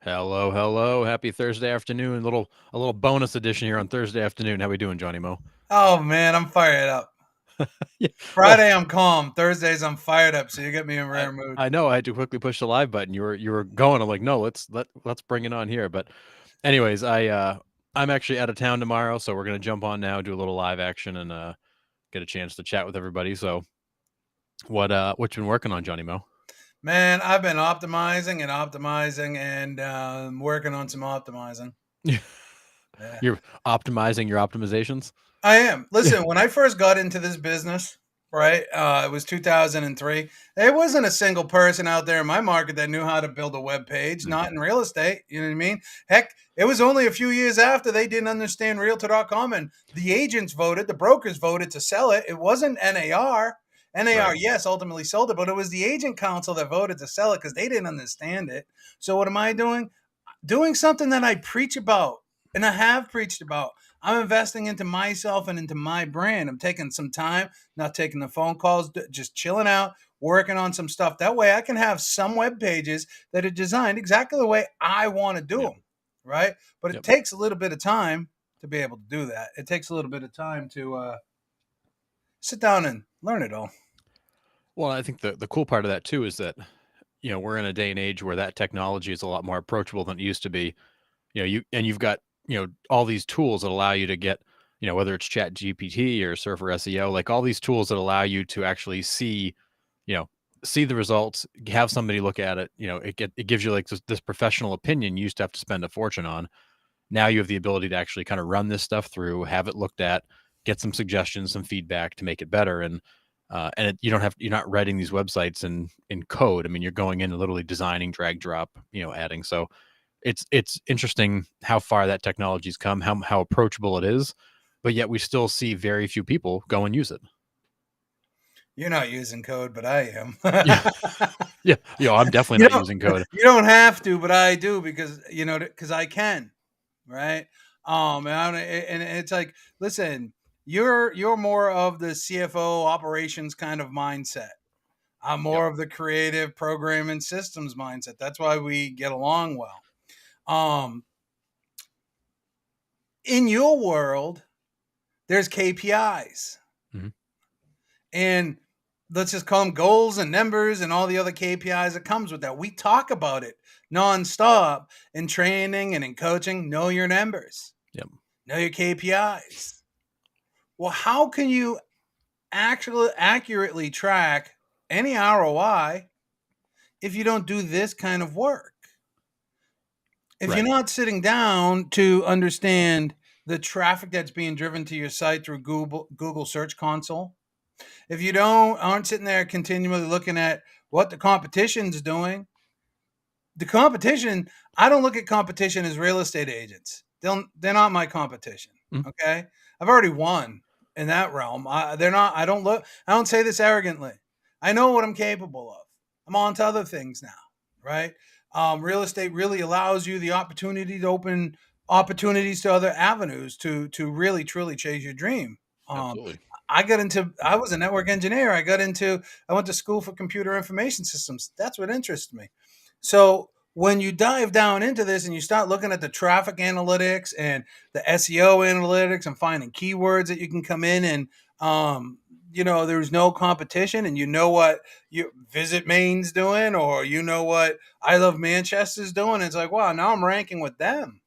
Hello, hello. Happy Thursday afternoon. A little bonus edition here on Thursday afternoon. How we doing, Johnny Mo? Oh man, I'm fired up. Yeah. Well, Friday I'm calm. Thursdays I'm fired up. So you get me in I rare mood. I know I had to quickly push the live button. You were going. I'm like, no, let's bring it on here. But anyways, I'm actually out of town tomorrow, so we're gonna jump on now, do a little live action, and get a chance to chat with everybody. So what you been working on, Johnny Mo? Man, I've been optimizing and working on some optimizing. Yeah. You're optimizing your optimizations. I am. Yeah. Listen, when I first got into this business, right, it was 2003. There wasn't a single person out there in my market that knew how to build a web page, Mhm. not in real estate. You know what I mean? Heck, it was only a few years after they didn't understand Realtor.com and the agents voted, the brokers voted to sell it. It wasn't NAR. Right. NAR, yes, ultimately sold it, but it was the agent council that voted to sell it because they didn't understand it. So what am I doing? Doing something that I preach about and I have preached about. I'm investing into myself and into my brand. I'm taking some time, not taking the phone calls, just chilling out, working on some stuff. That way I can have some web pages that are designed exactly the way I want to do Yeah. them, right? But it Yep. takes a little bit of time to be able to do that. It takes a little bit of time to sit down and learn it all. Well, I think the cool part of that too is that we're in a day and age where that technology is a lot more approachable than it used to be. You've got, all these tools that allow you to get, whether it's Chat GPT or Surfer SEO, like all these tools that allow you to actually you know, see the results, have somebody look at it, it gives you like this professional opinion you used to have to spend a fortune on. Now you have the ability to actually kind of run this stuff through, have it looked at, get some suggestions, some feedback to make it better. You don't have, you're not writing these websites in code. I mean, you're going in and literally designing, drag, drop, adding. So it's interesting how far that technology's come, how approachable it is, but yet we still see very few people go and use it. You're not using code, but I am. Yeah, yeah, I'm definitely you not don't using code. you don't have to, but I do because because I can. Right? And it's like, listen, you're more of the CFO operations kind of mindset. I'm Yep. more of the creative programming systems mindset. That's why we get along well. Um, in your world, there's KPIs, Mhm. and let's just call them goals and numbers and all the other KPIs that comes with that. We talk about it nonstop in training and in coaching. Know your numbers, Yep. know your KPIs. Well, how can you actually accurately track any ROI if you don't do this kind of work? If you're Right. not sitting down to understand the traffic that's being driven to your site through Google Search Console, if you don't aren't sitting there continually looking at what the competition's doing, the competition, I don't look at competition as real estate agents. They're not my competition. Mhm. Okay, I've already won in that realm. They're not. I don't look. I don't say this arrogantly. I know what I'm capable of. I'm on to other things now, right? Real estate really allows you the opportunity to open opportunities to other avenues to really truly chase your dream. Um, Absolutely. I was a network engineer. I went to school for computer information systems. That's what interests me. So when you dive down into this and you start looking at the traffic analytics and the SEO analytics and finding keywords that you can come in and there's no competition and you know what you Visit Maine's doing or you know what I Love Manchester's doing. It's like, wow, now I'm ranking with them.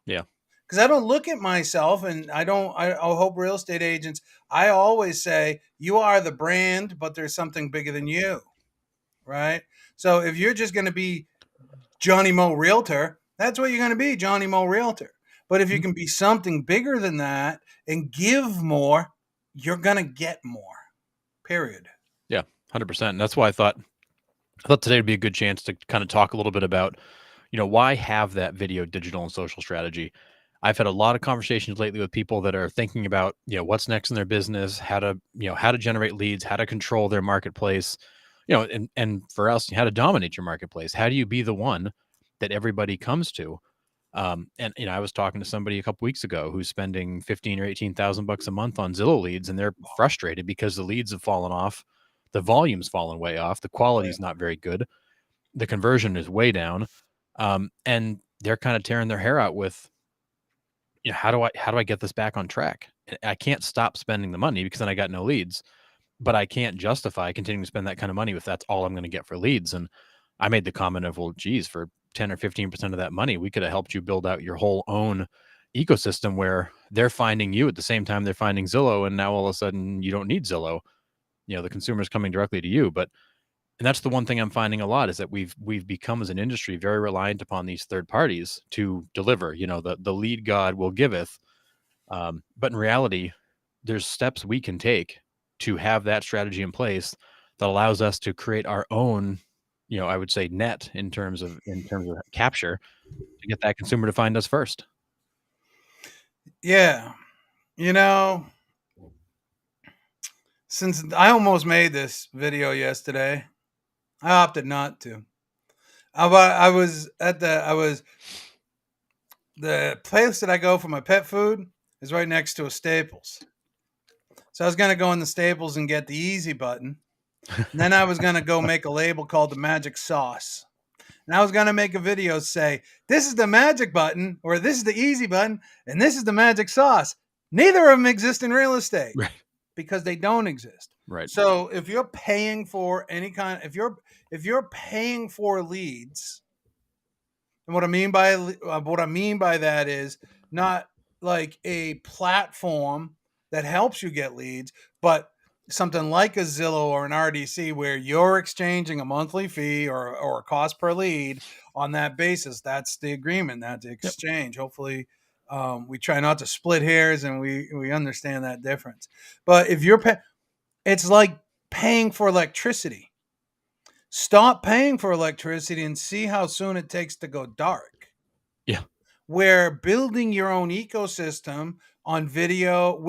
Yeah. Because I don't look at myself and I hope real estate agents, I always say you are the brand, but there's something bigger than you, right? So if you're just going to be Johnny Mo Realtor, that's what you're going to be, Johnny Mo Realtor. But if you Mhm. can be something bigger than that and give more, you're going to get more. Period. Yeah. 100%. And that's why I thought today would be a good chance to kind of talk a little bit about, why have that video, digital, and social strategy. I've had a lot of conversations lately with people that are thinking about, what's next in their business, how to generate leads, how to control their marketplace, and for us, how to dominate your marketplace. How do you be the one that everybody comes to? And I was talking to somebody a couple weeks ago who's spending 15 or 18,000 bucks a month on Zillow leads, and they're frustrated because the leads have fallen off, the volume's fallen way off, the Oh, yeah. quality's not very good, the conversion is way down. And they're kind of tearing their hair out with, how do I get this back on track? I can't stop spending the money because then I got no leads, but I can't justify continuing to spend that kind of money if that's all I'm going to get for leads. And I made the comment of, well, geez, for 10 or 15% of that money, we could have helped you build out your whole own ecosystem where they're finding you at the same time they're finding Zillow. And now all of a sudden you don't need Zillow. The consumer's coming directly to you. And that's the one thing I'm finding a lot is that we've become as an industry very reliant upon these third parties to deliver. The lead God will giveth, but in reality, there's steps we can take to have that strategy in place that allows us to create our own, I would say net in terms of capture to get that consumer to find us first. Yeah. You know, since I almost made this video yesterday, I opted not to. I was the place that I go for my pet food is right next to a Staples. So I was gonna go in the Staples and get the easy button. And then I was gonna go make a label called the magic sauce. And I was gonna make a video say, this is the magic button, or this is the easy button, and this is the magic sauce. Neither of them exist in real estate Right. because they don't exist. Right. So if you're paying for if you're paying for leads, and what I mean by that is not like a platform that helps you get leads, but something like a Zillow or an RDC where you're exchanging a monthly fee or a cost per lead on that basis. That's the agreement, that's the exchange. Hopefully, we try not to split hairs and we understand that difference. But if you're it's like paying for electricity. Stop paying for electricity and see how soon it takes to go dark. Yeah. Where building your own ecosystem on video,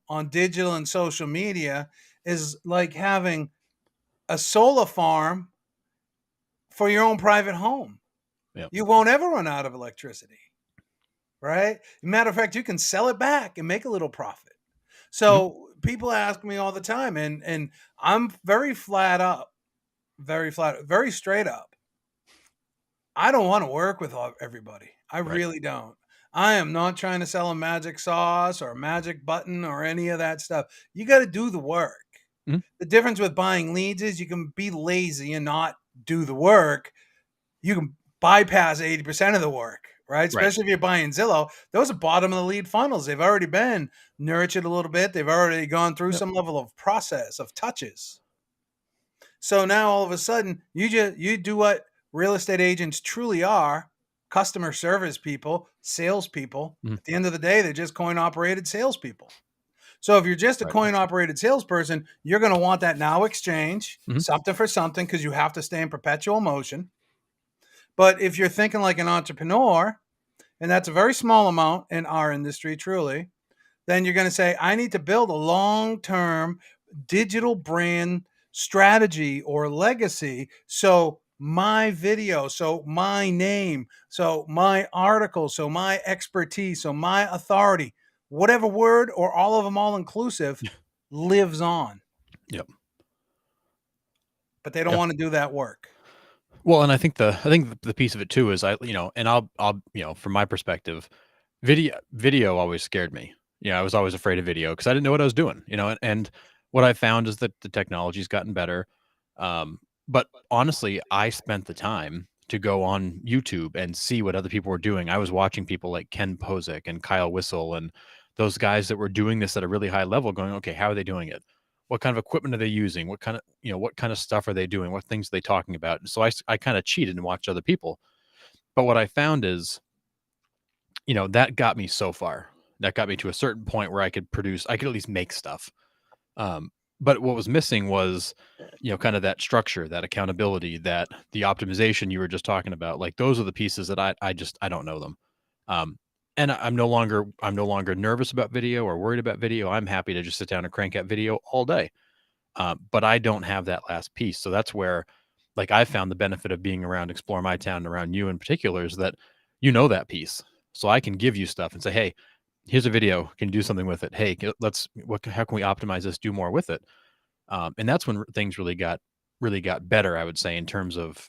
on digital and social media is like having a solar farm for your own private home. Yeah. You won't ever run out of electricity, right? Matter of fact, you can sell it back and make a little profit. So people ask me all the time, and I'm very very straight up. I don't want to work with everybody. I Right. really don't. I am not trying to sell a magic sauce or a magic button or any of that stuff. You got to do the work. Mhm. The difference with buying leads is you can be lazy and not do the work. You can bypass 80% of the work, right? Especially if you're buying Zillow. Those are bottom of the lead funnels. They've already been nurtured a little bit. They've already gone through some level of process of touches. So now all of a sudden you do what real estate agents truly are: customer service people, salespeople. At the end of the day, they're just coin operated salespeople. So if you're just a Right. coin operated salesperson, you're going to want that now exchange, Mhm. something for something, because you have to stay in perpetual motion. But if you're thinking like an entrepreneur, and that's a very small amount in our industry, truly, then you're going to say, I need to build a long term digital brand strategy or legacy. So my video, so my name, so my article, so my expertise, so my authority, whatever word or all of them all inclusive, lives on. Yep. But they don't Yeah. want to do that work. Well, and I think the piece of it too is and I'll from my perspective, video always scared me. I was always afraid of video because I didn't know what I was doing. And what I found is that the technology's gotten better. But honestly, I spent the time to go on YouTube and see what other people were doing. I was watching people like Ken Posick and Kyle Whistle and those guys that were doing this at a really high level, going, okay, how are they doing it? What kind of equipment are they using? What kind of stuff are they doing? What things are they talking about? So I kind of cheated and watched other people. But what I found is, that got me so far. That got me to a certain point where I could at least make stuff. Um, but what was missing was, kind of that structure, that accountability, that the optimization you were just talking about. Like those are the pieces that I don't know them. Um, and I'm no longer nervous about video or worried about video. I'm happy to just sit down and crank out video all day. But I don't have that last piece. So that's where, like, I found the benefit of being around Explore My Town, around you in particular, is that that piece. So I can give you stuff and say, hey, here's a video. Can you do something with it? Hey, how can we optimize this? Do more with it. And that's when things really got better, I would say, in terms of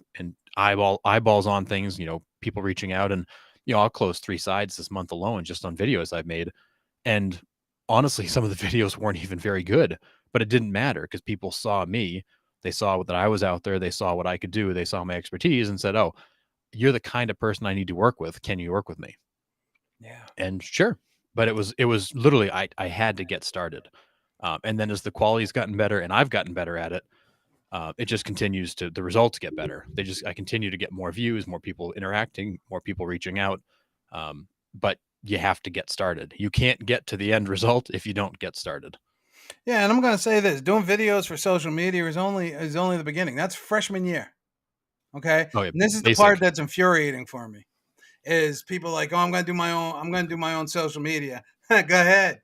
eyeballs on things, people reaching out, and I'll close 3 sides this month alone just on videos I've made. And honestly, some of the videos weren't even very good, but it didn't matter because people saw me. They saw that I was out there, they saw what I could do, they saw my expertise and said, "Oh, you're the kind of person I need to work with. Can you work with me?" Yeah. And sure, but it was literally I had to get started. And then as the quality's gotten better and I've gotten better at it, it just continues to the results get better. I continue to get more views, more people interacting, more people reaching out. But you have to get started. You can't get to the end result if you don't get started. Yeah, and I'm going to say this: doing videos for social media is only the beginning. That's freshman year. Okay, Oh yeah, and this is the part basic. that's infuriating for me. Is people like, oh, I'm going to do my own. I'm going to do my own social media. Go ahead,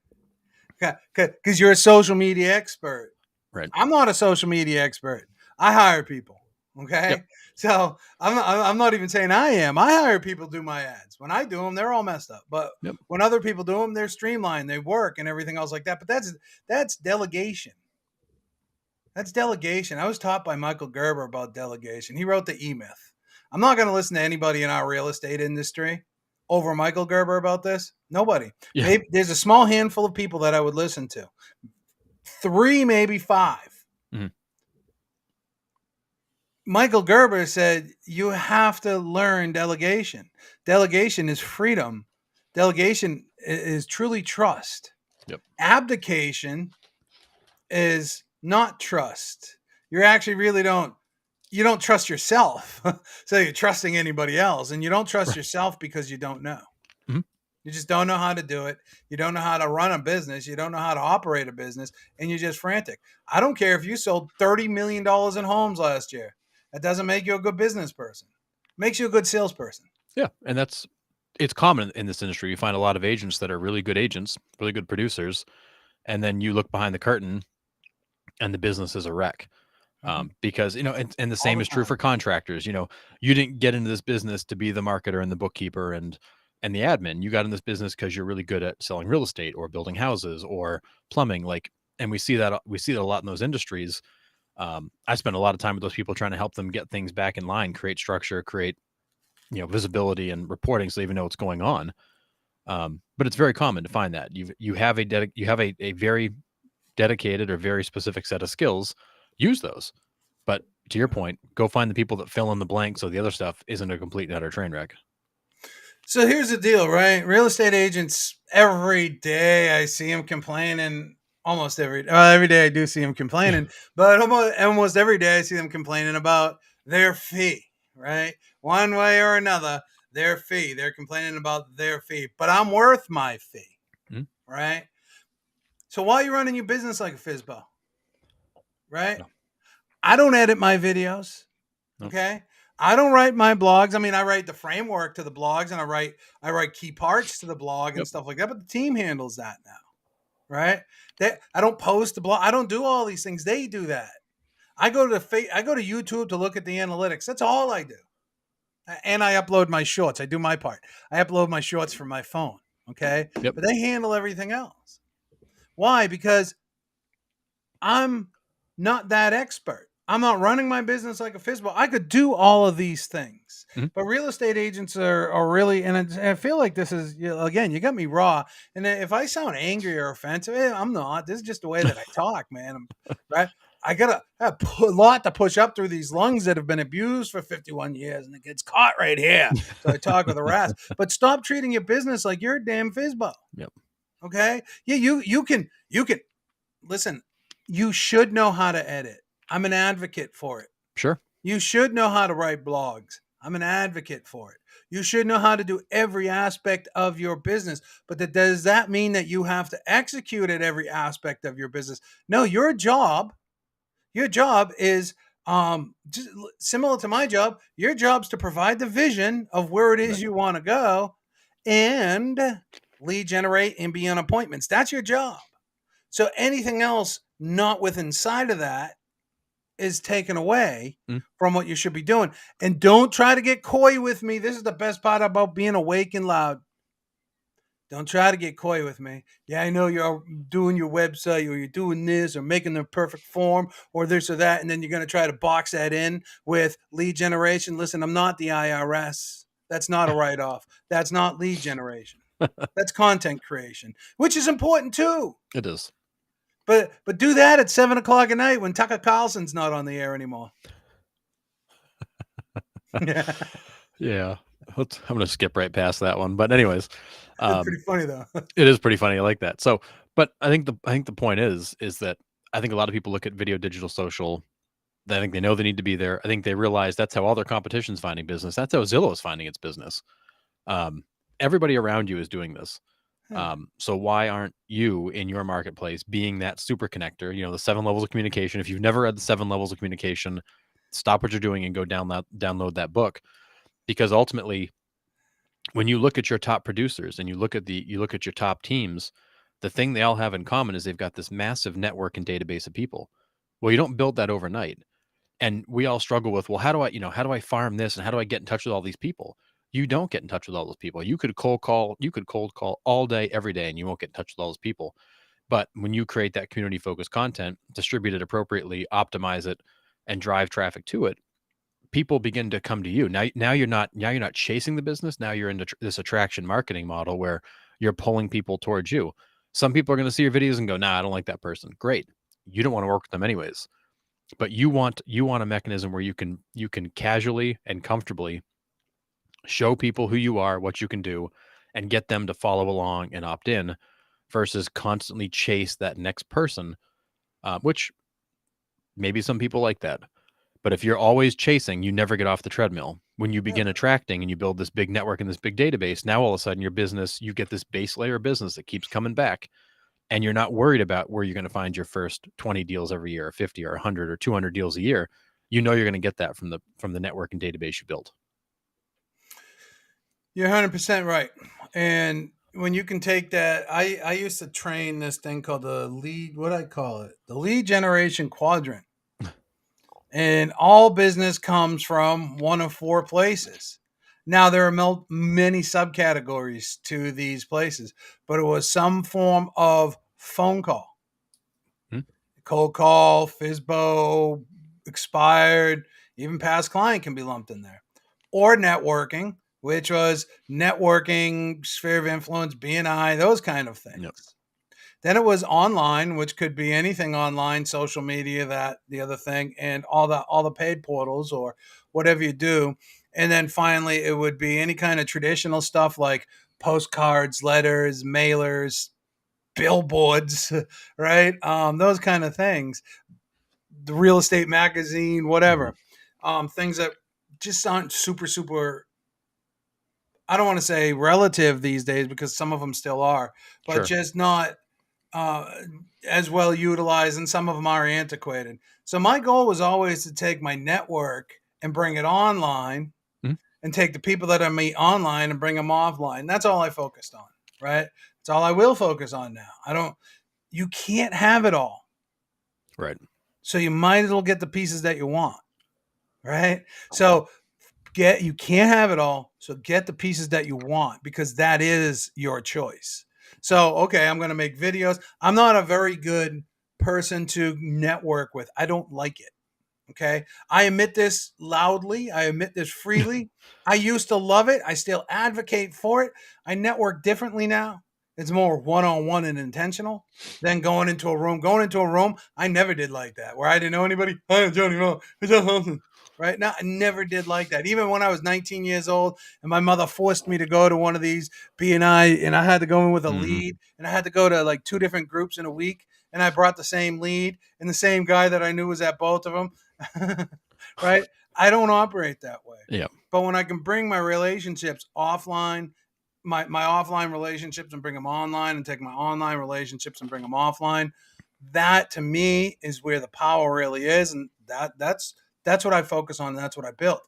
because you're a social media expert. Right. I'm not a social media expert. I hire people. Yep. Okay. So I'm not even saying I am. I hire people to do my ads. When I do them, they're all messed up. But Yep. when other people do them, they're streamlined, they work and everything else like that. But that's delegation. That's delegation. I was taught by Michael Gerber about delegation. He wrote the E Myth. I'm not going to listen to anybody in our real estate industry over Michael Gerber about this. Nobody. Yeah. Maybe there's a small handful of people that I would listen to. 3, maybe 5. Mhm. Michael Gerber said you have to learn delegation. Delegation is freedom. Delegation is truly trust. Yep. Abdication is not trust. You actually really don't trust yourself. So you're trusting anybody else, and you don't trust Right. yourself because you don't know. Mhm. You just don't know how to do it. You don't know how to run a business. You don't know how to operate a business, and you're just frantic. I don't care if you sold $30 million in homes last year. That doesn't make you a good business person. It makes you a good salesperson. Yeah, and it's common in this industry. You find a lot of agents that are really good agents, really good producers, and then you look behind the curtain and the business is a wreck. Mhm. Because and the All same the is true time. for contractors. You didn't get into this business to be the marketer and the bookkeeper and the admin. You got in this business because you're really good at selling real estate or building houses or plumbing. And we see that a lot in those industries. I spend a lot of time with those people trying to help them get things back in line, create structure, create visibility and reporting, so they even know what's going on. But it's very common to find that you have a very dedicated or very specific set of skills. Use those. But to your point, go find the people that fill in the blanks so the other stuff isn't a complete and utter train wreck. So here's the deal, right? Real estate agents, every day I see them complaining. Almost every day I do see them Yeah. complaining, but almost every day I see them complaining about their fee, right? One way or another, their fee. They're complaining about their fee, but I'm worth my fee, Mhm. right? So why are you running your business like a FISBO, right? No, I don't edit my videos. no. Okay. I don't write my blogs. I mean, I write the framework to the blogs and I write key parts to the blog and Yep. stuff like that, but the team handles that now. Right. I don't post the blog. I don't do all these things. They do that. I go to YouTube to look at the analytics. That's all I do. And I upload my shorts. I do my part. I upload my shorts from my phone. Okay. Yep. But they handle everything else. Why? Because I'm not that expert. I'm not running my business like a FISBO. I could do all of these things, Mhm. but real estate agents are really, and I feel like this is, again, you got me raw. And if I sound angry or offensive, I'm not. This is just the way that I talk, man. Right? I got a lot to push up through these lungs that have been abused for 51 years, and it gets caught right here. So I talk with a rasp. But stop treating your business like you're a damn FISBO. Yep. Okay? Yeah, you can listen, you should know how to edit. I'm an advocate for it. Sure. You should know how to write blogs. I'm an advocate for it. You should know how to do every aspect of your business. But does that mean that you have to execute at every aspect of your business? No, your job is just similar to my job. Your job's to provide the vision of where it Right. is you want to go and lead generate and be on appointments. That's your job. So anything else not with inside of that is taken away Mm. from what you should be doing. And don't try to get coy with me. This is the best part about being awake and loud. Don't try to get coy with me. Yeah, I know you're doing your website or you're doing this or making the perfect form or this or that. And then you're going to try to box that in with lead generation. Listen, I'm not the IRS. That's not a write off. That's not lead generation. That's content creation, which is important too. It is. But do that at 7 o'clock at night when Tucker Carlson's not on the air anymore. Yeah. Yeah. I'm going to skip right past that one. But anyways, It's pretty funny though. it is pretty funny. I like that. So, but I think the point is that I think a lot of people look at video, digital, social. I think they know they need to be there. I think they realize that's how all their competition's finding business. That's how Zillow is finding its business. Everybody around you is doing this. So why aren't you in your marketplace being that super connector? You know, the 7 levels of communication. If you've never read the 7 levels of communication, stop what you're doing and go download that book. Because ultimately, when you look at your top producers and you look at your top teams, the thing they all have in common is they've got this massive network and database of people. Well, you don't build that overnight. And we all struggle with, well, how do I farm this and how do I get in touch with all these people? You don't get in touch with all those people. You could cold call all day, every day, and you won't get in touch with all those people. But when you create that community focused content, distribute it appropriately, optimize it, and drive traffic to it, people begin to come to you. Now you're not chasing the business. Now you're into this attraction marketing model where you're pulling people towards you. Some people are going to see your videos and go, nah, I don't like that person. Great. You don't want to work with them anyways. But you want a mechanism where you can casually and comfortably show people who you are, what you can do, and get them to follow along and opt in versus constantly chase that next person, which maybe some people like that. But if you're always chasing, you never get off the treadmill. When you begin attracting and you build this big network and this big database, now all of a sudden your business, you get this base layer of business that keeps coming back. And you're not worried about where you're going to find your first 20 deals every year, or 50 or 100 or 200 deals a year. You know you're going to get that from the network and database you built. You're 100% right. And when you can take that, I used to train this thing called the lead generation quadrant. And all business comes from one of 4 places. Now, there are many subcategories to these places, but it was some form of phone call, cold call, FSBO, expired, even past client can be lumped in there, or networking, which was networking, sphere of influence, BNI, those kind of things. Yep. Then it was online, which could be anything online, social media, that the other thing, and all the paid portals or whatever you do. And then finally, it would be any kind of traditional stuff like postcards, letters, mailers, billboards, right? Those kind of things. The real estate magazine, whatever. Things that just aren't super, I don't want to say relative these days because some of them still are, but just not as well utilized, and some of them are antiquated. So my goal was always to take my network and bring it online, and take the people that I meet online and bring them offline. That's all I focused on, right? That's all I will focus on now. You can't have it all. Right. So you might as well get the pieces that you want, right? So you can't have it all. So get the pieces that you want, because that is your choice. So, okay, I'm going to make videos. I'm not a very good person to network with. I don't like it. Okay. I admit this loudly. I admit this freely. I used to love it. I still advocate for it. I network differently now. It's more one-on-one and intentional than going into a room. Going into a room, I never did like that, where I didn't know anybody. Hi, Johnny Mo. Right now, I never did like that. Even when I was 19 years old and my mother forced me to go to one of these BNI, and I had to go in with a lead, and I had to go to like 2 different groups in a week, and I brought the same lead and the same guy that I knew was at both of them. Right? I don't operate that way. Yeah. But when I can bring my relationships offline, my offline relationships, and bring them online, and take my online relationships and bring them offline, that to me is where the power really is. And that's what I focus on. And that's what I built.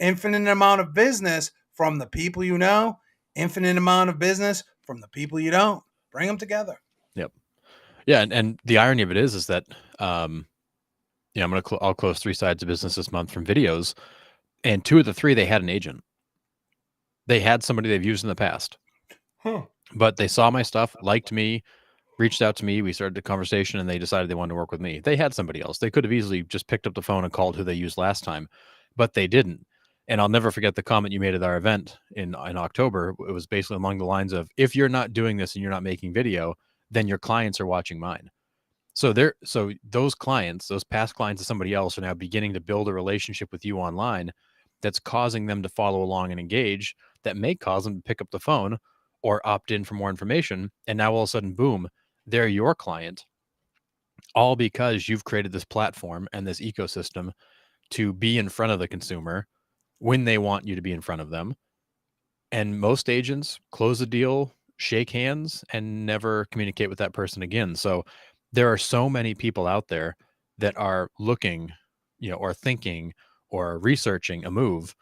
Infinite amount of business from the people you know, infinite amount of business from the people you don't. Bring them together. Yep. Yeah. And the irony of it is that, I'll close 3 sides of business this month from videos, and 2 of the 3, they had an agent. They had somebody they've used in the past. But they saw my stuff, liked me, reached out to me. We started the conversation, and they decided they wanted to work with me. They had somebody else. They could have easily just picked up the phone and called who they used last time, but they didn't. And I'll never forget the comment you made at our event in October. It was basically along the lines of, "If you're not doing this and you're not making video, then your clients are watching mine." So those clients, those past clients of somebody else, are now beginning to build a relationship with you online that's causing them to follow along and engage, that may cause them to pick up the phone or opt in for more information. And now all of a sudden, boom, they're your client, all because you've created this platform and this ecosystem to be in front of the consumer when they want you to be in front of them. And most agents close the deal, shake hands, and never communicate with that person again. So there are so many people out there that are looking, or thinking or researching a move,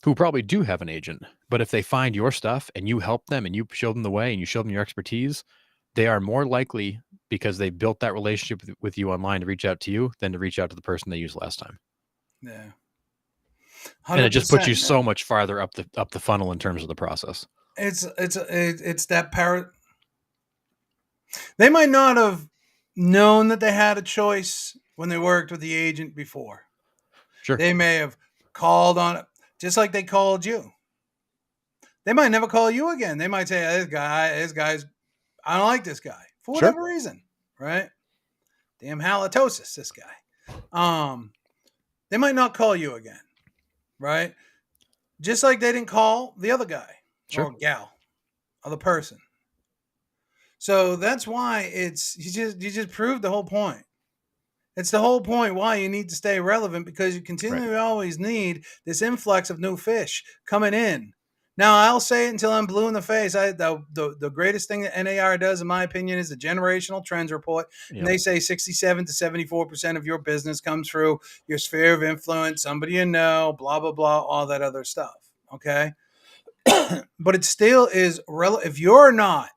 who probably do have an agent. But if they find your stuff and you help them and you show them the way and you show them your expertise, they are more likely, because they built that relationship with you online, to reach out to you than to reach out to the person they used last time. Yeah. And it just puts you 100%. so much farther up the funnel in terms of the process. It's that parrot. They might not have known that they had a choice when they worked with the agent before. Sure. They may have called on it, just like they called you. They might never call you again. They might say, this guy's, I don't like this guy for Sure. whatever reason, right? Damn halitosis, this guy. They might not call you again, right? Just like they didn't call the other guy Sure. or gal, other person. So that's why you just proved the whole point. It's the whole point why you need to stay relevant, because you continually always need this influx of new fish coming in. Now, I'll say it until I'm blue in the face. The greatest thing that NAR does, in my opinion, is the generational trends report. Yep. And they say 67 to 74% of your business comes through your sphere of influence, somebody you know, blah, blah, blah, all that other stuff. Okay. But it still is relevant. If you're not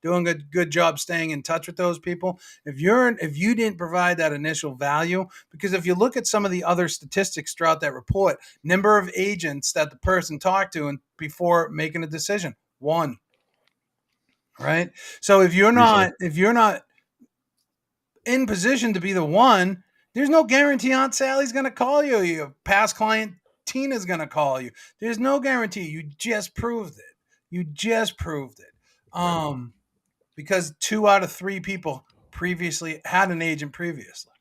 doing a good job staying in touch with those people, if you didn't provide that initial value, because if you look at some of the other statistics throughout that report, number of agents that the person talked to and before making a decision, one, right? So if you're not in position to be the one, there's no guarantee Aunt Sally's going to call you. Your past client Tina's going to call you. There's no guarantee. You just proved it. Because 2 out of 3 people previously had an agent previously.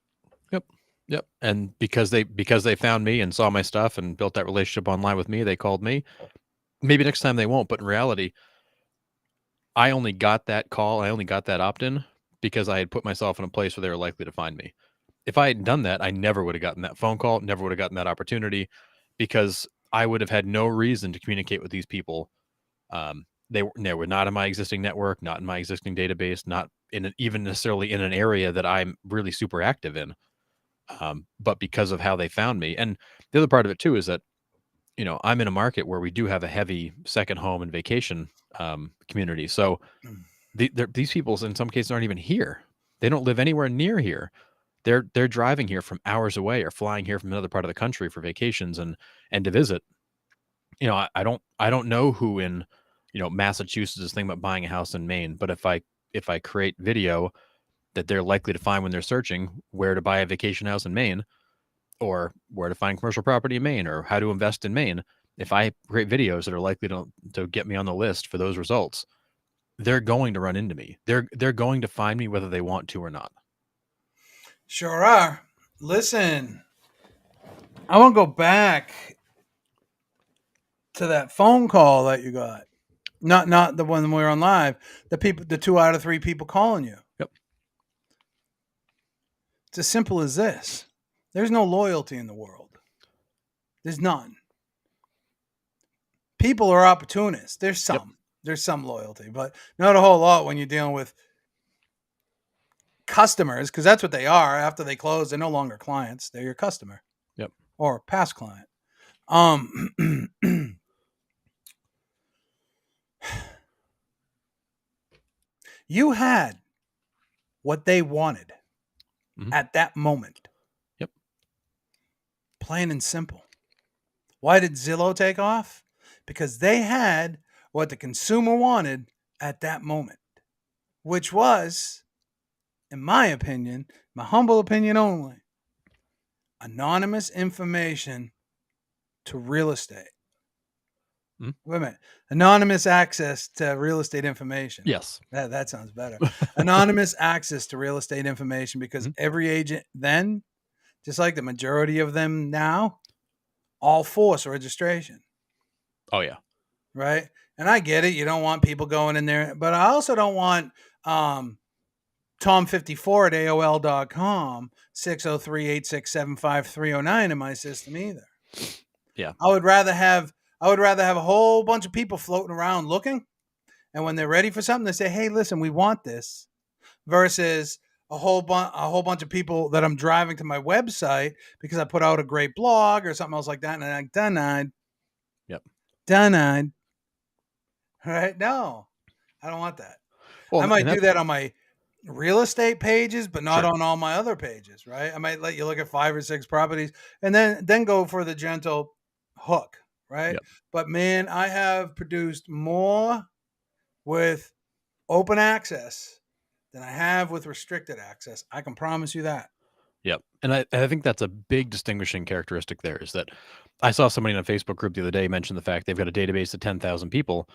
Yep. And because they found me and saw my stuff and built that relationship online with me, they called me. Maybe next time they won't, but in reality, I only got that call, I only got that opt-in because I had put myself in a place where they were likely to find me. If I hadn't done that, I never would have gotten that phone call, never would have gotten that opportunity, because I would have had no reason to communicate with these people. They were not in my existing network, not in my existing database, not even necessarily in an area that I'm really super active in. But because of how they found me. And the other part of it too is that, I'm in a market where we do have a heavy second home and vacation community. So these people in some cases aren't even here. They don't live anywhere near here. They're driving here from hours away or flying here from another part of the country for vacations and to visit. I don't know who in, Massachusetts is thinking about buying a house in Maine, but if I create video that they're likely to find when they're searching where to buy a vacation house in Maine, or where to find commercial property in Maine, or how to invest in Maine, if I create videos that are likely to get me on the list for those results, they're going to run into me. They're going to find me whether they want to or not. Sure are. Listen, I want to go back to that phone call that you got. Not the one we were on live. The 2 out of 3 people calling you. Yep. It's as simple as this. There's no loyalty in the world. There's none. People are opportunists. There's some. Yep. There's some loyalty, but not a whole lot when you're dealing with customers, because that's what they are. After they close, they're no longer clients. They're your customer. Yep. Or past client. You had what they wanted at that moment. Yep. Plain and simple. Why did Zillow take off? Because they had what the consumer wanted at that moment, which was, in my opinion, my humble opinion only, anonymous information to real estate. Mm. Wait a minute. Anonymous access to real estate information. Yes. That sounds better. Anonymous access to real estate information, because Mhm. every agent then, just like the majority of them now, all force registration, Oh yeah. right? And I get it. You don't want people going in there, but I also don't want Tom54 at AOL.com, 603-867-5309 in my system either. Yeah. I would rather have a whole bunch of people floating around looking, and when they're ready for something, they say, "Hey, listen, we want this," versus a whole bunch of people that I'm driving to my website because I put out a great blog or something else like that, and I'm like, denied. Yep. Denied. Right? No, I don't want that. Well, I and might do that's that on my real estate pages, but not sure. on all my other pages, right? I might let you look at 5 or 6 properties and then go for the gentle hook, right? Yep. But man, I have produced more with open access than I have with restricted access. I can promise you that. Yep. And I think that's a big distinguishing characteristic there is that I saw somebody in a Facebook group the other day mention the fact they've got a database of 10,000 people.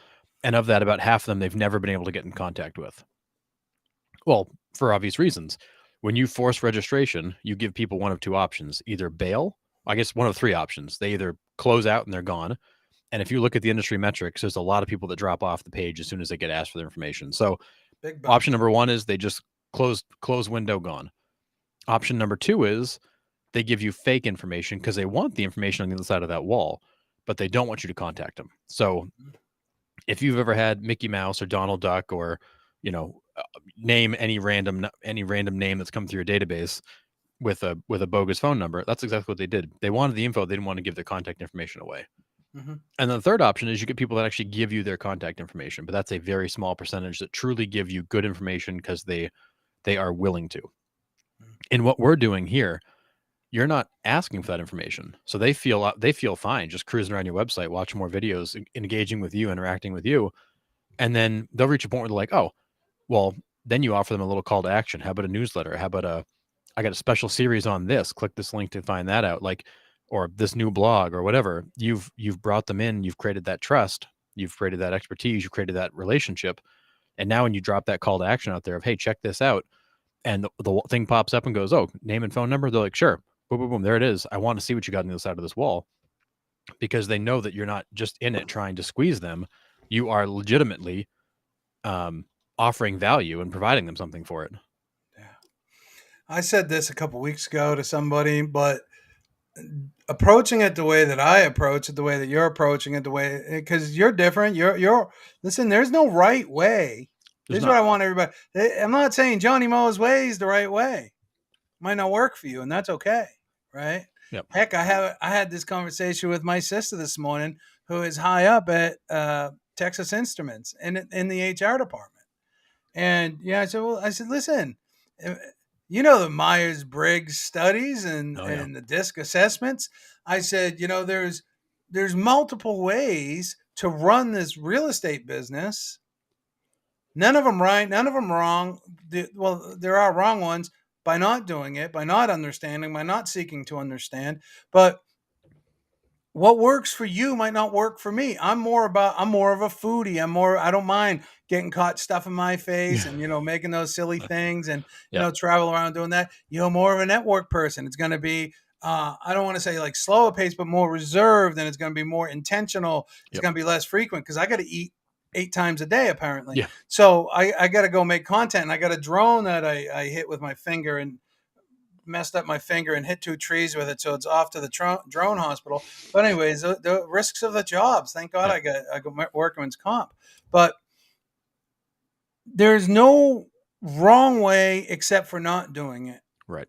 And of that, about half of them they've never been able to get in contact with. Well, for obvious reasons. When you force registration, you give people one of two options either bail, I guess one of three options. They either close out and they're gone. And if you look at the industry metrics, there's a lot of people that drop off the page as soon as they get asked for their information. So Big option bucks. number one is they just close window, gone. Option number two is they give you fake information because they want the information on the other side of that wall, but they don't want you to contact them. So if you've ever had Mickey Mouse or Donald Duck or, name any random name that's come through your database with a bogus phone number, that's exactly what they did. They wanted the info, they didn't want to give their contact information away. Mm-hmm. And then the third option is you get people that actually give you their contact information, but that's a very small percentage that truly give you good information because they are willing to. In what we're doing here, you're not asking for that information. So they feel fine just cruising around your website, watching more videos, engaging with you, interacting with you. And then they'll reach a point where they're like, oh, well, then you offer them a little call to action. How about a newsletter? How about I got a special series on this. Click this link to find that out. Like, or this new blog or whatever. You've brought them in, you've created that trust, you've created that expertise, you've created that relationship. And now when you drop that call to action out there of, hey, check this out, and the thing pops up and goes, oh, name and phone number, they're like, sure. Boom, boom, boom. There it is. I want to see what you got on the other side of this wall, because they know that you're not just in it trying to squeeze them. You are legitimately offering value and providing them something for it. Yeah. I said this a couple weeks ago to somebody, but approaching it the way that I approach it, the way that you're approaching it, the way, because you're different. Listen, there's no right way. There's This is not. what I want everybody. I'm not saying Johnny Mo's way is the right way. Might not work for you, and that's okay, right? Yep. Heck, I had this conversation with my sister this morning, who is high up at Texas Instruments in the HR department. And yeah, I said, listen, you know the Myers Briggs studies and the DISC assessments. I said, there's multiple ways to run this real estate business. None of them right, none of them wrong. Well, there are wrong ones by not doing it, by not understanding, by not seeking to understand. But what works for you might not work for me. I'm more of a foodie. I don't mind getting caught stuffing my face and, making those silly things and, travel around doing that. More of a network person. It's going to be, I don't want to say like slower pace, but more reserved, and it's going to be more intentional. It's going to be less frequent because I got to eat 8 times a day, apparently. Yeah. So I got to go make content, and I got a drone that I hit with my finger and messed up my finger and hit 2 trees with it, so it's off to the drone hospital. But anyways, the risks of the jobs. Thank God I got workman's comp. But there's no wrong way except for not doing it. Right.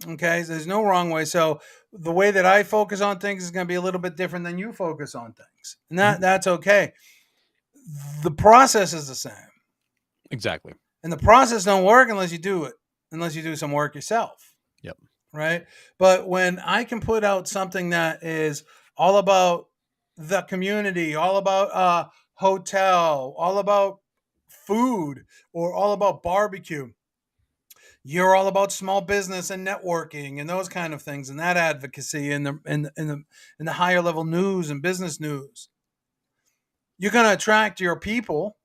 Okay, so there's no wrong way. So the way that I focus on things is going to be a little bit different than you focus on things, and that's okay. The process is the same. Exactly. And the process don't work unless you do some work yourself. Yep. Right. But when I can put out something that is all about the community, all about hotel, all about food or all about barbecue. You're all about small business and networking and those kind of things and that advocacy and the higher level news and business news. You're going to attract your people,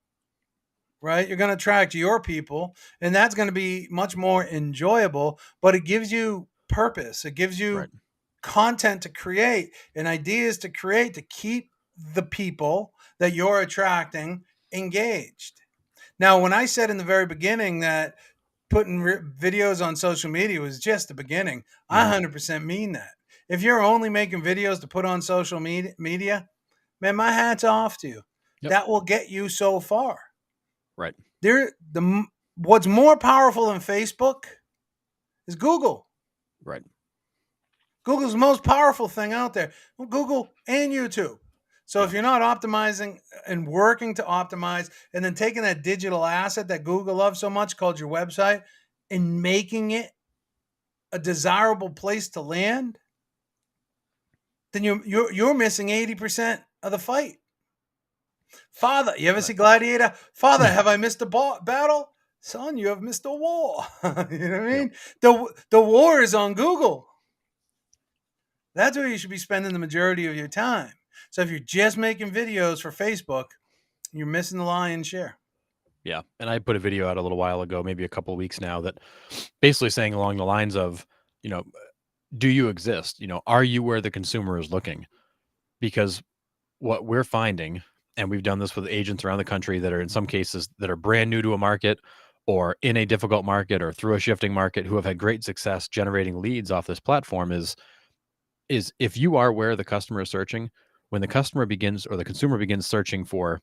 right? You're going to attract your people, and that's going to be much more enjoyable, but it gives you purpose. It gives you Right. content to create and ideas to create to keep the people that you're attracting engaged. Now, when I said in the very beginning that putting videos on social media was just the beginning, I Mhm. 100% mean that. If you're only making videos to put on social media, man, my hat's off to you. Yep. That will get you so far. Right. What's more powerful than Facebook is Google. Right. Google's the most powerful thing out there. Well, Google and YouTube. So Yeah. if you're not optimizing and working to optimize and then taking that digital asset that Google loves so much called your website and making it a desirable place to land, then you're missing 80% of the fight. Father, you ever Right. see Gladiator? Father, have I missed a battle? Son, you have missed a war. You know what I Yep. mean? The war is on Google. That's where you should be spending the majority of your time. So if you're just making videos for Facebook, you're missing the lion's share. Yeah. And I put a video out a little while ago, maybe a couple of weeks now, that basically saying along the lines of, you know, do you exist? Are you where the consumer is looking? Because what we're finding, and we've done this with agents around the country that are in some cases that are brand new to a market or in a difficult market or through a shifting market who have had great success generating leads off this platform is if you are where the customer is searching, when the customer begins or the consumer begins searching for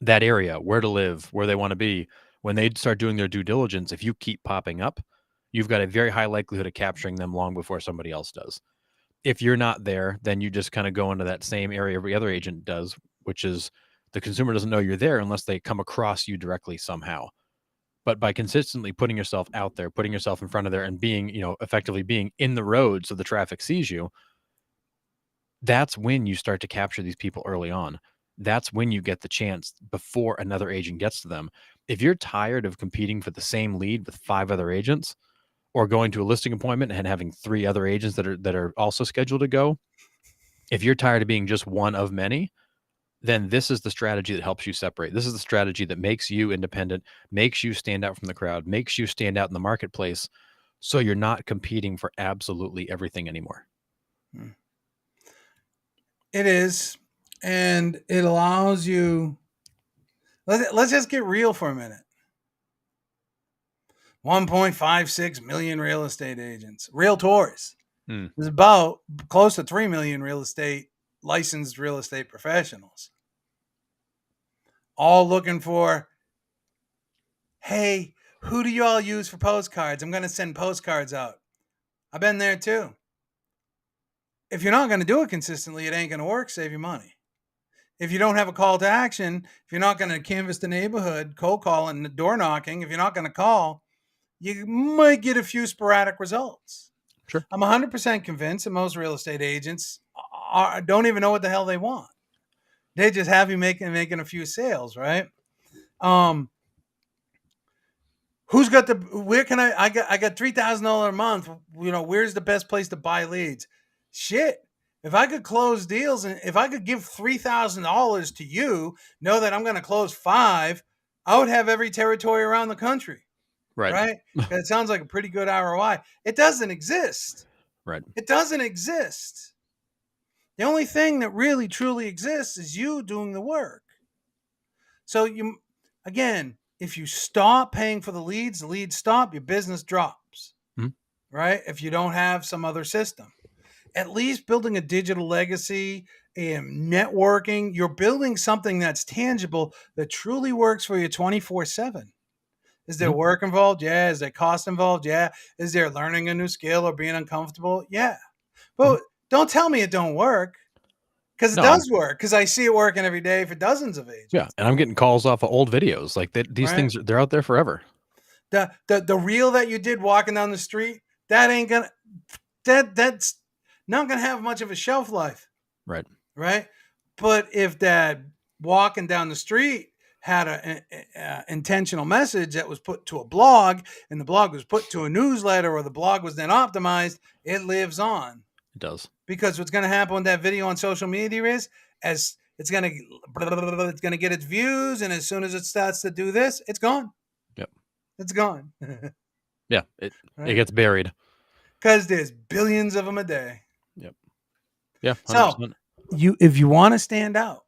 that area, where to live, where they want to be, when they start doing their due diligence, if you keep popping up, you've got a very high likelihood of capturing them long before somebody else does. If you're not there, then you just kind of go into that same area every other agent does, which is the consumer doesn't know you're there unless they come across you directly somehow. But by consistently putting yourself out there, putting yourself in front of there and being, effectively being in the road so the traffic sees you, that's when you start to capture these people early on. That's when you get the chance before another agent gets to them. If you're tired of competing for the same lead with 5 other agents or going to a listing appointment and having 3 other agents that are also scheduled to go, if you're tired of being just one of many, then this is the strategy that helps you separate. This is the strategy that makes you independent, makes you stand out from the crowd, makes you stand out in the marketplace so you're not competing for absolutely everything anymore. It is. And it allows you. Let's just get real for a minute. 1.56 million real estate agents, realtors. Hmm. There's about close to 3 million licensed real estate professionals, all looking for, hey, who do you all use for postcards? I'm going to send postcards out. I've been there too. If you're not going to do it consistently, it ain't going to work. Save your money. If you don't have a call to action, if you're not going to canvass the neighborhood, cold calling, door knocking, if you're not going to call, you might get a few sporadic results. Sure. I'm 100% convinced that most real estate agents don't even know what the hell they want. They just have you making a few sales, right? Who's got the? Where can I got $3,000 a month. Where's the best place to buy leads? Shit. If I could close deals and if I could give $3,000 to you, know that I'm going to close 5, I would have every territory around the country. Right. Right? It sounds like a pretty good ROI. It doesn't exist. Right. It doesn't exist. The only thing that really truly exists is you doing the work. So again, if you stop paying for the leads stop, your business drops. Mhm. Right? If you don't have some other system. At least building a digital legacy and networking, you're building something that's tangible that truly works for you 24/7. Is there Mhm. work involved? Yeah. Is there cost involved? Yeah. Is there learning a new skill or being uncomfortable? Yeah. Mhm. But don't tell me it don't work, because it No, I'm does work, because I see it working every day for dozens of yeah, agents. and I'm getting calls off of old videos. Like these Right? things, they're out there forever. The reel that you did walking down the street, that's not gonna have much of a shelf life. Right. Right? But if that walking down the street had a intentional message that was put to a blog, and the blog was put to a newsletter, or the blog was then optimized, it lives on. It does. Because what's going to happen with that video on social media is, as it's going to get its views, and as soon as it starts to do this, it's gone. Yep. It's gone. Yeah, it Right? gets buried. Because there's billions of them a day. Yep. Yeah. So 100%. if you want to stand out,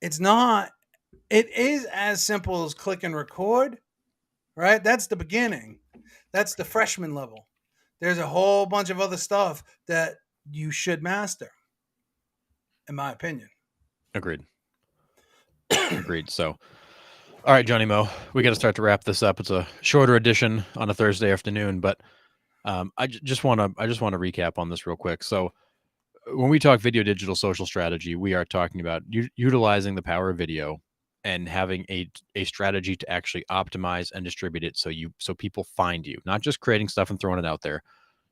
it is as simple as click and record, right? That's the beginning. That's the freshman level. There's a whole bunch of other stuff that you should master, in my opinion. Agreed. Agreed. So, all right, Johnny Mo, we got to start to wrap this up. It's a shorter edition on a Thursday afternoon, but I just want to recap on this real quick. So, when we talk video digital social strategy, we are talking about utilizing the power of video and having a strategy to actually optimize and distribute it so people find you, not just creating stuff and throwing it out there.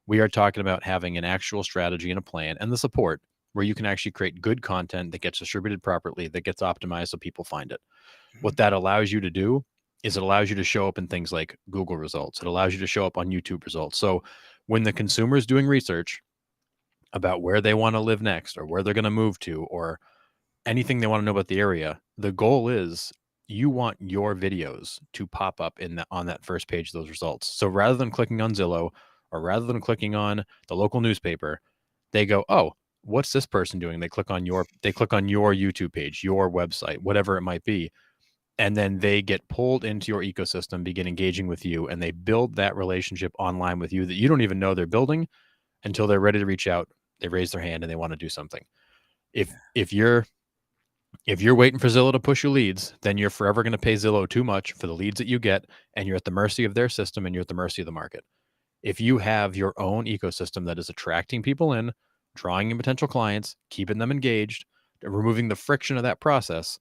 We are talking about having an actual strategy and a plan and the support where you can actually create good content that gets distributed properly, that gets optimized so people find it. What that allows you to do is it allows you to show up in things like Google results. It allows you to show up on YouTube results. So when the consumer is doing research about where they want to live next or where they're going to move to or anything they want to know about the area, the goal is you want your videos to pop up on that first page of those results. So rather than clicking on Zillow or rather than clicking on the local newspaper, they go, "Oh, what's this person doing?" They click on your YouTube page, your website, whatever it might be. And then they get pulled into your ecosystem, begin engaging with you, and they build that relationship online with you that you don't even know they're building until they're ready to reach out. They raise their hand and they want to do something. If you're waiting for Zillow to push you leads, then you're forever going to pay Zillow too much for the leads that you get, and you're at the mercy of their system and you're at the mercy of the market. If you have your own ecosystem that is attracting people in, drawing in potential clients, keeping them engaged, removing the friction of that process,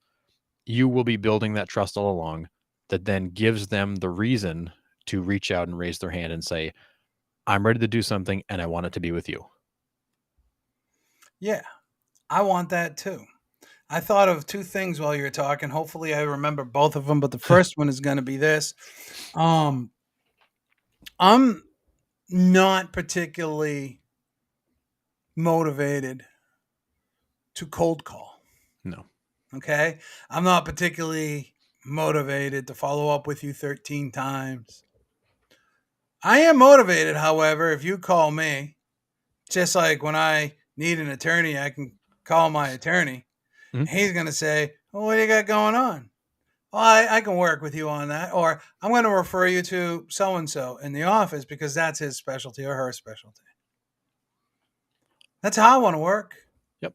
you will be building that trust all along that then gives them the reason to reach out and raise their hand and say, "I'm ready to do something and I want it to be with you." Yeah, I want that too. I thought of two things while you were talking. Hopefully I remember both of them, but the first one is going to be this. I'm not particularly motivated to cold call. No. Okay? I'm not particularly motivated to follow up with you 13 times. I am motivated, however, if you call me, just like when I need an attorney, I can call my attorney. Mhm. He's going to say, "Well, what do you got going on?" "Well, I can work with you on that." Or, "I'm going to refer you to so-and-so in the office because that's his specialty or her specialty." That's how I want to work. Yep.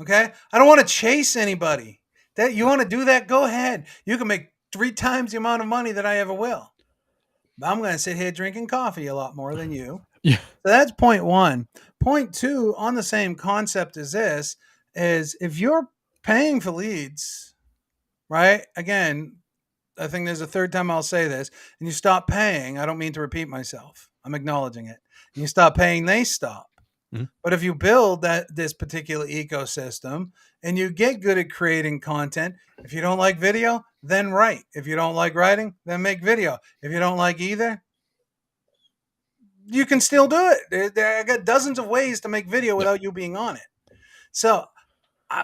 Okay? I don't want to chase anybody. That you want to do that, go ahead. You can make 3 times the amount of money that I ever will. But I'm going to sit here drinking coffee a lot more than you. Yeah. So that's point one. Point two, on the same concept as this, is if you're paying for leads, right? Again, I think there's a third time I'll say this, and you stop paying. I don't mean to repeat myself. I'm acknowledging it. And you stop paying, they stop. Mhm. But if you build this particular ecosystem and you get good at creating content, if you don't like video, then write. If you don't like writing, then make video. If you don't like either, you can still do it. I got dozens of ways to make video without you being on it. So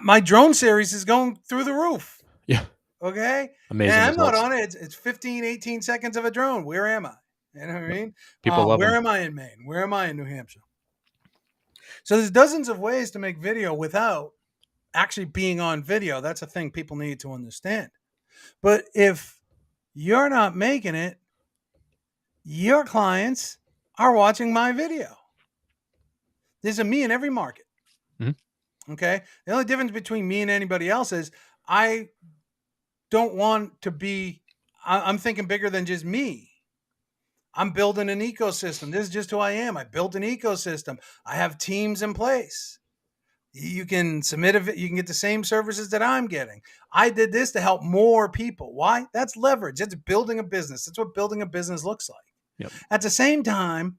my drone series is going through the roof. Yeah. Okay. Amazing And I'm not results. on it. It's 15, 18 seconds of a drone. Where am I? You know what I mean? People love where them. am I in Maine? Where am I in New Hampshire? So there's dozens of ways to make video without actually being on video. That's a thing people need to understand. But if you're not making it, your clients are watching my video. There's a me in every market. Mhm. Okay. The only difference between me and anybody else is I don't want to be, I'm thinking bigger than just me. I'm building an ecosystem. This is just who I am. I built an ecosystem. I have teams in place. You can submit you can get the same services that I'm getting. I did this to help more people. Why? That's leverage. It's building a business. That's what building a business looks like. Yep. At the same time,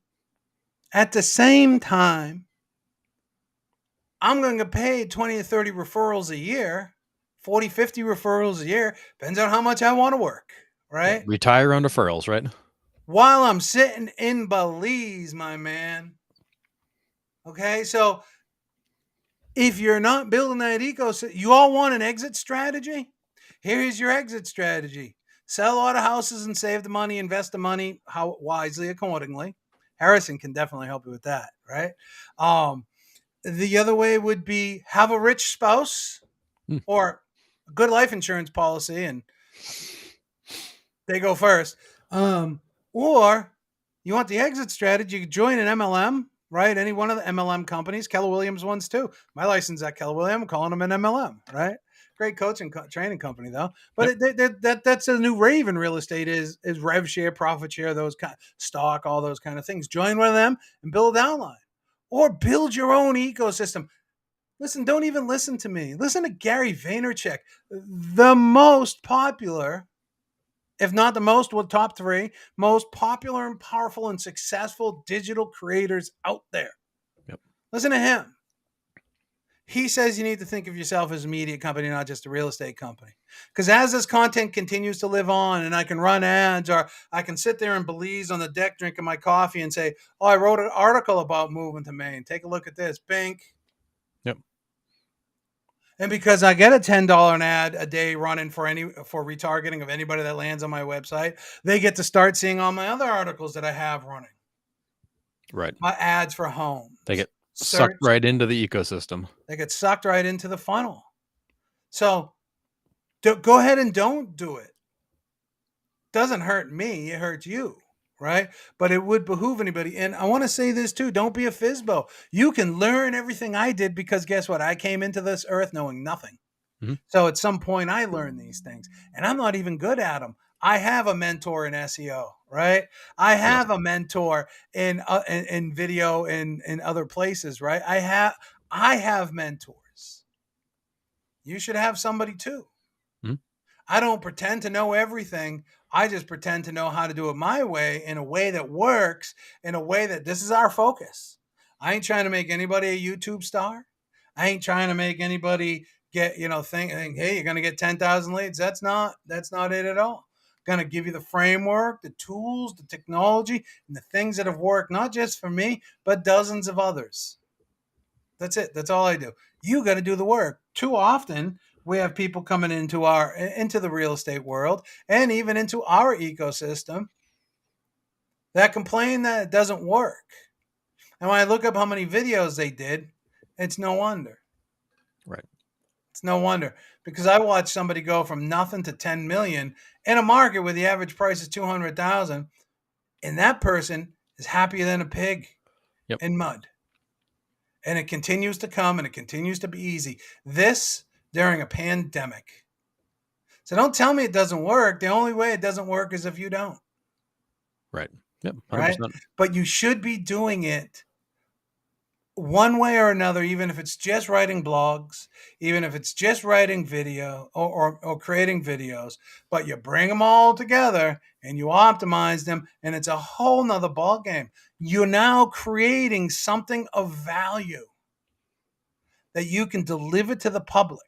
I'm going to get paid 20 to 30 referrals a year 40, 50 referrals a year. Depends on how much I want to work, Yeah. right? Retire on deferrals, right? While I'm sitting in Belize, my man. Okay, so if you're not building that ecosystem, you all want an exit strategy? Here's your exit strategy. Sell a lot of houses and save the money, invest the money how wisely accordingly. Harrison can definitely help you with that, right? The other way would be have a rich spouse Mm. or a good life insurance policy, and they go first. Or you want the exit strategy, you could join an MLM, right? Any one of the MLM companies. Keller Williams ones too. My license at Keller Williams, I'm calling them an MLM, right? Great coaching training company though. But Yep. that's a new rave in real estate is rev share, profit share, those kind stock, all those kind of things. Join one of them and build a downline, or build your own ecosystem. Listen, don't even listen to me. Listen to Gary Vaynerchuk, the most popular, if not the most, well, top three most popular and powerful and successful digital creators out there. Yep. Listen to him. He says you need to think of yourself as a media company, not just a real estate company. Because as this content continues to live on and I can run ads, or I can sit there in Belize on the deck drinking my coffee and say, oh, I wrote an article about moving to Maine. Take a look at this. Bink. Yep. And because I get a $10 an ad a day running for retargeting of anybody that lands on my website, they get to start seeing all my other articles that I have running. Right. My ads for homes. They get sucked right into the ecosystem. They get sucked right into the funnel. So go ahead and don't do it. Doesn't hurt me, it hurts you, right? But it would behoove anybody. And I want to say this too, don't be a FISBO. You can learn everything I did because guess what? I came into this earth knowing nothing. Mm-hmm. So at some point I learned these things and I'm not even good at them. I have a mentor in SEO, right? I have a mentor in video and in other places, right? I have mentors. You should have somebody too. Mm-hmm. I don't pretend to know everything. I just pretend to know how to do it my way, in a way that works, in a way that this is our focus. I ain't trying to make anybody a YouTube star. I ain't trying to make anybody get, think, hey, you're going to get 10,000 leads. That's not it at all. Going to give you the framework, the tools, the technology, and the things that have worked, not just for me, but dozens of others. That's it. That's all I do. You got to do the work. Too often, we have people coming into the real estate world and even into our ecosystem that complain that it doesn't work. And when I look up how many videos they did, it's no wonder. Right. It's no wonder, because I watched somebody go from nothing to 10 million in a market where the average price is 200,000, and that person is happier than a pig in mud. And it continues to come and it continues to be easy. This during a pandemic. So don't tell me it doesn't work. The only way it doesn't work is if you don't. Right. Yep. 100%. Right. But you should be doing it one way or another, even if it's just writing blogs, even if it's just writing video or creating videos, but you bring them all together and you optimize them, and it's a whole nother ball game. You're now creating something of value that you can deliver to the public.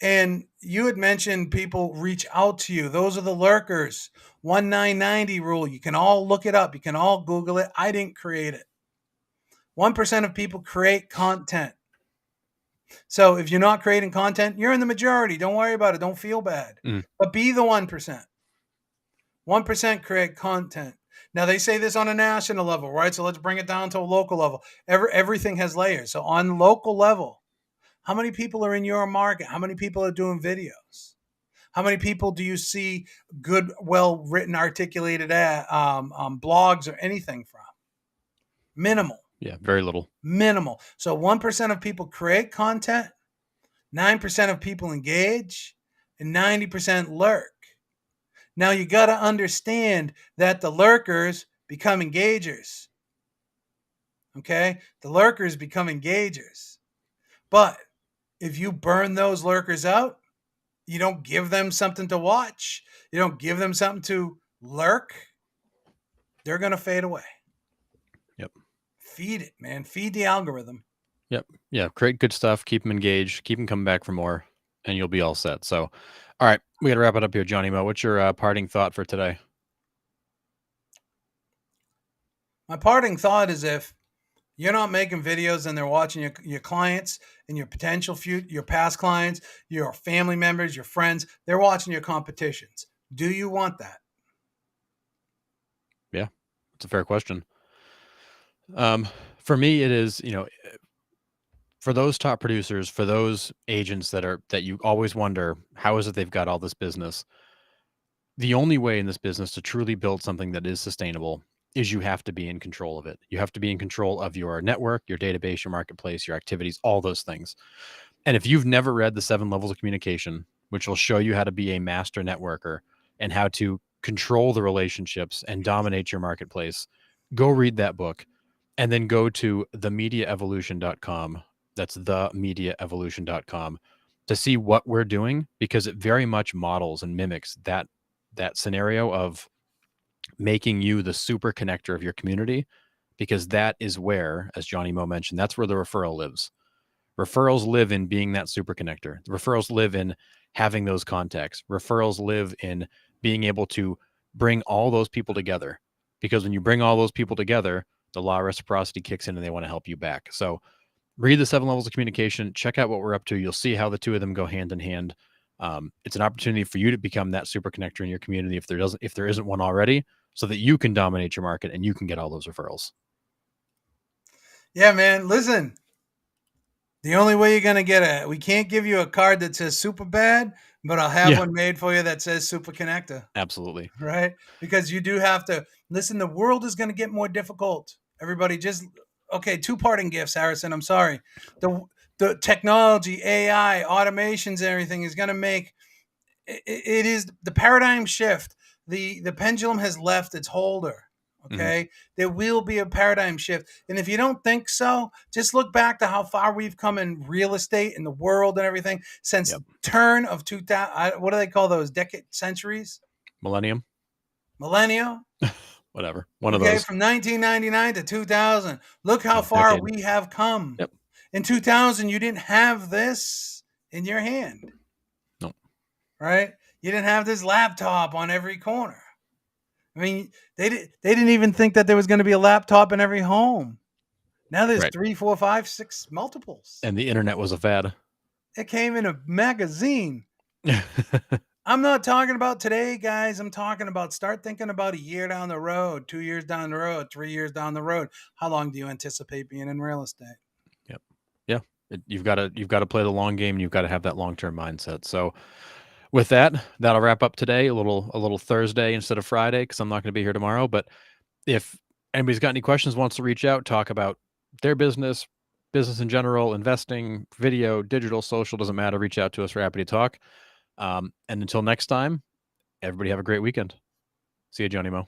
And you had mentioned people reach out to you. Those are the lurkers. 1990 rule. You can all look it up. You can all Google it. I didn't create it. 1% of people create content. So if you're not creating content, you're in the majority. Don't worry about it. Don't feel bad. But be the 1%. 1% create content. Now, they say this on a national level, right? So let's bring it down to a local level. Everything has layers. So on local level, how many people are in your market? How many people are doing videos? How many people do you see good, well-written, articulated blogs or anything from? Minimal. Yeah, very little. Minimal. So 1% of people create content, 9% of people engage, and 90% lurk. Now you got to understand that the lurkers become engagers. Okay? The lurkers become engagers. But if you burn those lurkers out, you don't give them something to watch, you don't give them something to lurk, they're going to fade away. Yep. Feed it, man. Feed the algorithm. Yep. Yeah. Create good stuff. Keep them engaged. Keep them coming back for more. and you'll be all set. So, all right, we got to wrap it up here, Johnny Mo. What's your parting thought for today? My parting thought is if you're not making videos and they're watching your clients and your potential future, your past clients, your family members, your friends, they're watching your competitions. Do you want that? Yeah, it's a fair question. For me, it is, for those top producers, for those agents that you always wonder, how is it they've got all this business? The only way in this business to truly build something that is sustainable is you have to be in control of it. You have to be in control of your network, your database, your marketplace, your activities, all those things. And if you've never read the 7 levels of communication, which will show you how to be a master networker and how to control the relationships and dominate your marketplace, go read that book and then go to themediaevolution.com. That's themediaevolution.com to see what we're doing, because it very much models and mimics that scenario of making you the super connector of your community, because that is where, as Johnny Mo mentioned, that's where the referral lives. Referrals live in being that super connector. Referrals live in having those contacts. Referrals live in being able to bring all those people together, because when you bring all those people together, the law of reciprocity kicks in and they want to help you back. So read the 7 levels of communication, check out what we're up to. You'll see how the two of them go hand in hand. It's an opportunity for you to become that super connector in your community if there isn't one already, so that you can dominate your market and you can get all those referrals. Yeah, man. Listen, the only way you're gonna get we can't give you a card that says super bad, but I'll have Yeah, one made for you that says super connector. absolutely. Right? Because you do have to listen. The world is going to get more difficult. Everybody, just okay. Two parting gifts, Harrison. I'm sorry. The the technology, AI, automations, everything is going to make it is the paradigm shift. The pendulum has left its holder. Hmm. Okay, there will be a paradigm shift, and if you don't think so, just look back to how far we've come in real estate and the world and everything since Yep. turn of 2000. What do they call those decade centuries? Millennium, Millennia. whatever. One of Okay, those. from 1999 to 2000. Look how Yeah, far decade. we have come. Yep. In 2000, you didn't have this in your hand, No. right? You didn't have this laptop on every corner. I mean, they didn't even think that there was going to be a laptop in every home. Now there's Right. 3, 4, 5, 6 multiples. And the internet was a fad. It came in a magazine. I'm not talking about today, guys. I'm talking about start thinking about a year down the road, 2 years down the road, 3 years down the road. How long do you anticipate being in real estate? Yep. Yeah. You've got to play the long game, and you've got to have that long-term mindset. So with that, that'll wrap up today. A little Thursday instead of Friday, because I'm not going to be here tomorrow. But if anybody's got any questions, wants to reach out, talk about their business in general, investing, video, digital, social, doesn't matter. Reach out to us. We're happy to talk. And until next time, everybody have a great weekend. See you, Johnny Mo.